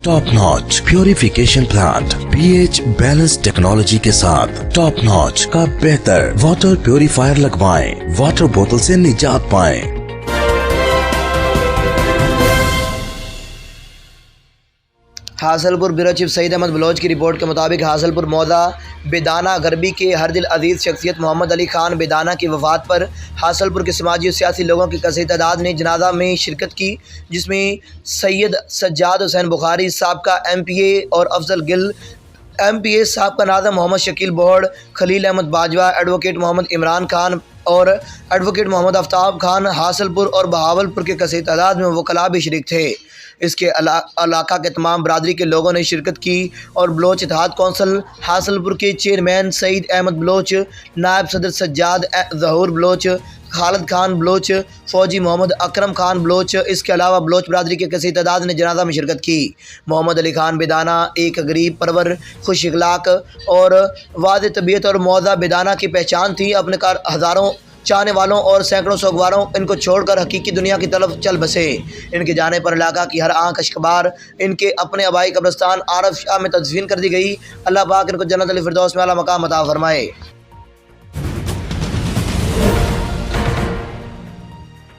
Top ناچ purification plant P H balance technology کے ساتھ ٹاپ ناچ کا بہتر واٹر پیوریفائر لگوائیں، واٹر بوتل سے نجات پائیں۔ حاصلپور بیورو چیف سعید احمد بلوچ کی رپورٹ کے مطابق حاصلپور موضع بیدانہ غربی کے ہر دل عزیز شخصیت محمد علی خان بیدانہ کی وفات پر حاصلپور کے سماجی اور سیاسی لوگوں کی کثیر تعداد نے جنازہ میں شرکت کی، جس میں سعید، سجاد، حسین بخاری، سابقہ ایم پی اے اور افضل گل ایم پی اے، سابقہ ناظم محمد شکیل بھوہڑ، خلیل احمد باجوہ، ایڈوکیٹ محمد عمران خان اور ایڈوکیٹ محمد آفتاب خان حاصلپور اور بہاولپور کے کثیر تعداد میں وکلاء بھی شریک تھے۔ اس کے علاقہ کے تمام برادری کے لوگوں نے شرکت کی اور بلوچ اتحاد کونسل حاصلپور کے چیئرمین سعید احمد بلوچ، نائب صدر سجاد ظہور بلوچ، خالد خان بلوچ، فوجی محمد اکرم خان بلوچ، اس کے علاوہ بلوچ برادری کے کثیر تعداد نے جنازہ میں شرکت کی۔ محمد علی خان بیدانہ ایک غریب پرور، خوش اخلاق اور واضح طبیعت اور موضع بیدانہ کی پہچان تھی۔ اپنے ہزاروں چاہنے والوں اور سینکڑوں سوگواروں ان کو چھوڑ کر حقیقی دنیا کی طرف چل بسے۔ ان کے جانے پر علاقہ کی ہر آنکھ اشکبار ان کے اپنے آبائی قبرستان عارف شاہ میں تدفین کر دی گئی۔ اللہ پاک ان کو جنت الفردوس میں اعلیٰ مقام عطا فرمائے۔